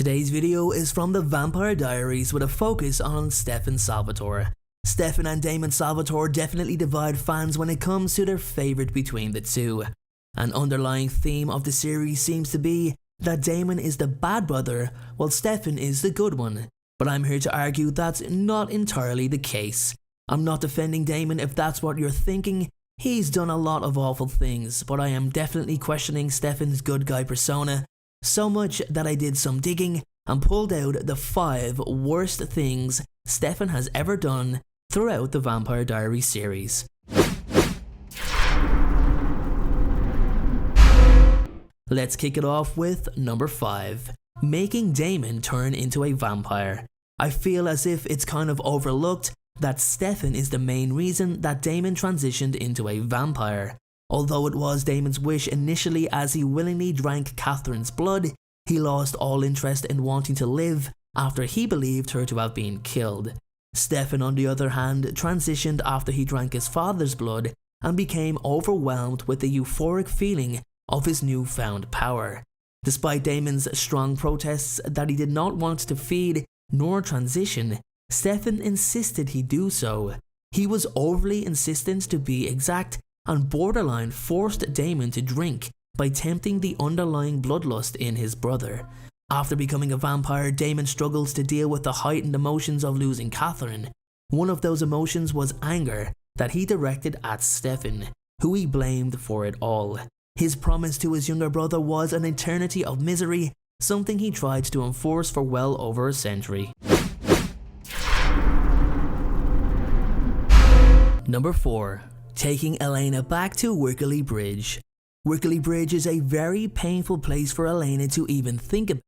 Today's video is from the Vampire Diaries with a focus on Stefan Salvatore. Stefan and Damon Salvatore definitely divide fans when it comes to their favourite between the two. An underlying theme of the series seems to be that Damon is the bad brother while Stefan is the good one, but I'm here to argue that's not entirely the case. I'm not defending Damon if that's what you're thinking. He's done a lot of awful things, but I am definitely questioning Stefan's good guy persona, so much that I did some digging and pulled out the 5 worst things Stefan has ever done throughout the Vampire Diaries series. Let's kick it off with number 5, making Damon turn into a vampire. I feel as if it's kind of overlooked that Stefan is the main reason that Damon transitioned into a vampire. Although it was Damon's wish initially, as he willingly drank Catherine's blood, he lost all interest in wanting to live after he believed her to have been killed. Stefan, on the other hand, transitioned after he drank his father's blood and became overwhelmed with the euphoric feeling of his newfound power. Despite Damon's strong protests that he did not want to feed nor transition, Stefan insisted he do so. He was overly insistent, to be exact, and borderline forced Damon to drink by tempting the underlying bloodlust in his brother. After becoming a vampire, Damon struggles to deal with the heightened emotions of losing Catherine. One of those emotions was anger that he directed at Stefan, who he blamed for it all. His promise to his younger brother was an eternity of misery, something he tried to enforce for well over a century. Number 4. Taking Elena back to Wykerley Bridge. Wykerley Bridge is a very painful place for Elena to even think about,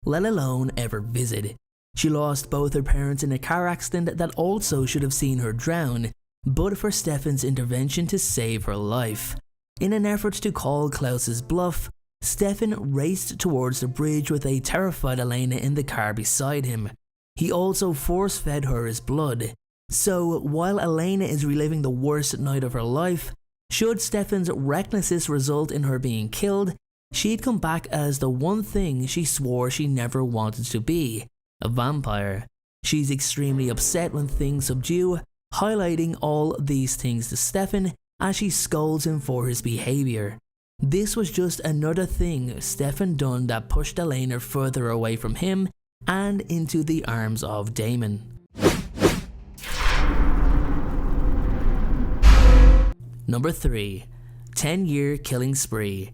let alone ever visit. She lost both her parents in a car accident that also should have seen her drown, but for Stefan's intervention to save her life. In an effort to call Klaus's bluff, Stefan raced towards the bridge with a terrified Elena in the car beside him. He also force-fed her his blood. So, while Elena is reliving the worst night of her life, should Stefan's recklessness result in her being killed, she'd come back as the one thing she swore she never wanted to be, a vampire. She's extremely upset when things subdue, highlighting all these things to Stefan as she scolds him for his behaviour. This was just another thing Stefan done that pushed Elena further away from him and into the arms of Damon. Number 3. Tenyear killing spree.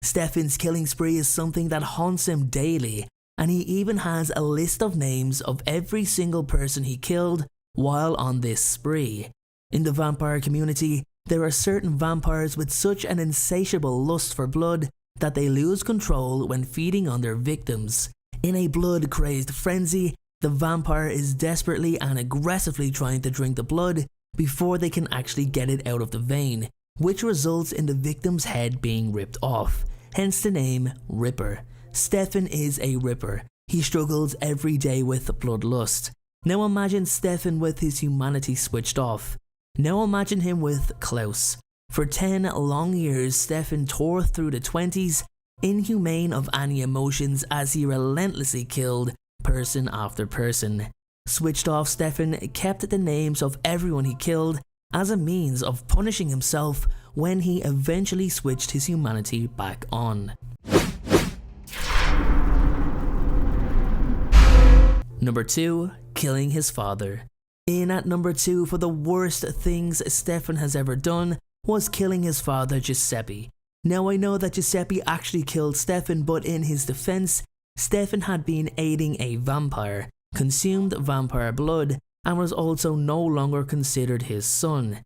Stefan's killing spree is something that haunts him daily, and he even has a list of names of every single person he killed while on this spree. In the vampire community, there are certain vampires with such an insatiable lust for blood that they lose control when feeding on their victims. In a blood-crazed frenzy, the vampire is desperately and aggressively trying to drink the blood before they can actually get it out of the vein, which results in the victim's head being ripped off, hence the name Ripper. Stefan is a Ripper. He struggles every day with bloodlust. Now imagine Stefan with his humanity switched off. Now imagine him with Klaus. For 10 long years, Stefan tore through the 20s, inhumane of any emotions as he relentlessly killed person after person. Switched off Stefan kept the names of everyone he killed as a means of punishing himself when he eventually switched his humanity back on. Number 2. Killing his father. In at number 2 for the worst things Stefan has ever done was killing his father Giuseppe. Now I know that Giuseppe actually killed Stefan, but in his defense, Stefan had been aiding a vampire, consumed vampire blood, and was also no longer considered his son.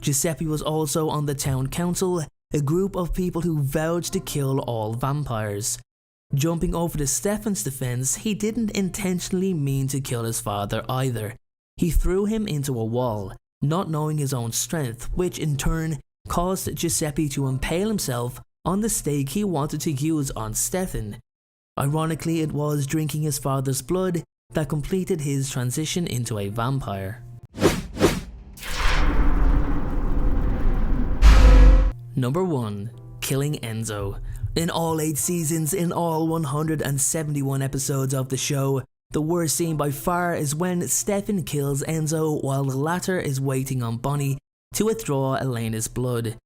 Giuseppe was also on the town council, a group of people who vowed to kill all vampires. Jumping over to Stefan's defense, he didn't intentionally mean to kill his father either. He threw him into a wall, not knowing his own strength, which in turn caused Giuseppe to impale himself on the stake he wanted to use on Stefan. Ironically, it was drinking his father's blood that completed his transition into a vampire. Number 1. Killing Enzo. In all 8 seasons, in all 171 episodes of the show, the worst scene by far is when Stefan kills Enzo while the latter is waiting on Bonnie to withdraw Elena's blood.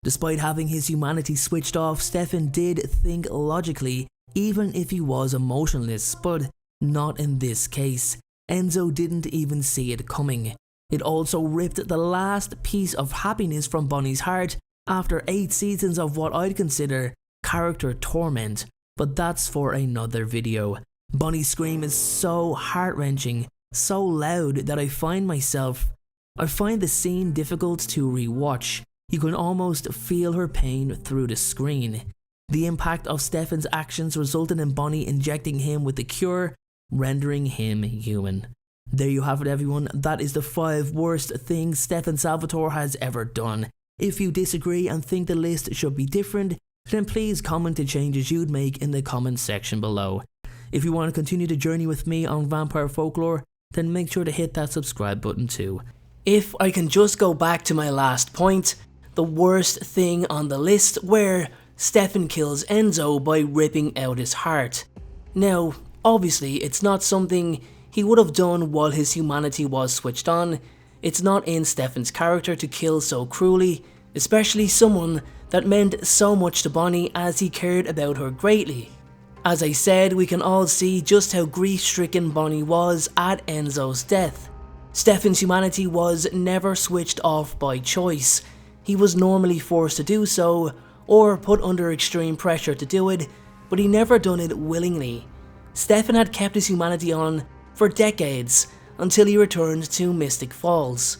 Despite having his humanity switched off, Stefan did think logically, even if he was emotionless, but not in this case. Enzo didn't even see it coming. It also ripped the last piece of happiness from Bonnie's heart after 8 seasons of what I'd consider character torment, but that's for another video. Bonnie's scream is so heart-wrenching, so loud that I find the scene difficult to rewatch. You can almost feel her pain through the screen. The impact of Stefan's actions resulted in Bonnie injecting him with the cure, rendering him human. There you have it, everyone. That is the 5 worst things Stefan Salvatore has ever done. If you disagree and think the list should be different, then please comment the changes you'd make in the comment section below. If you want to continue the journey with me on vampire folklore, then make sure to hit that subscribe button too. If I can just go back to my last point, the worst thing on the list where Stefan kills Enzo by ripping out his heart. Now, obviously it's not something he would have done while his humanity was switched on. It's not in Stefan's character to kill so cruelly, especially someone that meant so much to Bonnie as he cared about her greatly. As I said, we can all see just how grief-stricken Bonnie was at Enzo's death. Stefan's humanity was never switched off by choice. He was normally forced to do so, or put under extreme pressure to do it, but he never done it willingly. Stefan had kept his humanity on for decades, until he returned to Mystic Falls.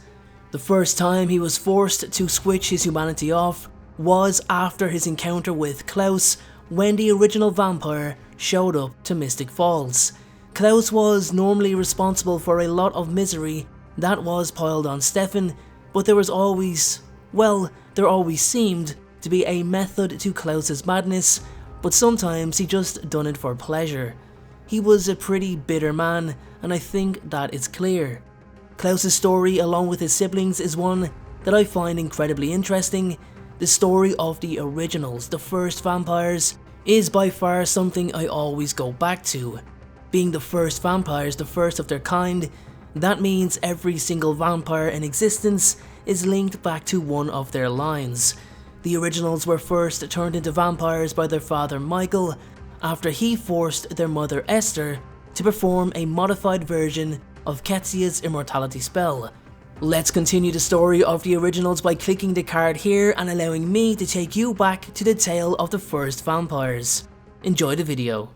The first time he was forced to switch his humanity off was after his encounter with Klaus, when the original vampire showed up to Mystic Falls. Klaus was normally responsible for a lot of misery that was piled on Stefan, but there always seemed to be a method to Klaus's madness, but sometimes he just done it for pleasure. He was a pretty bitter man, and I think that is clear. Klaus's story, along with his siblings, is one that I find incredibly interesting. The story of the originals, the first vampires, is by far something I always go back to. Being the first vampires, the first of their kind, that means every single vampire in existence is linked back to one of their lines. The originals were first turned into vampires by their father Michael, after he forced their mother Esther to perform a modified version of Ketsia's immortality spell. Let's continue the story of the originals by clicking the card here and allowing me to take you back to the tale of the first vampires. Enjoy the video.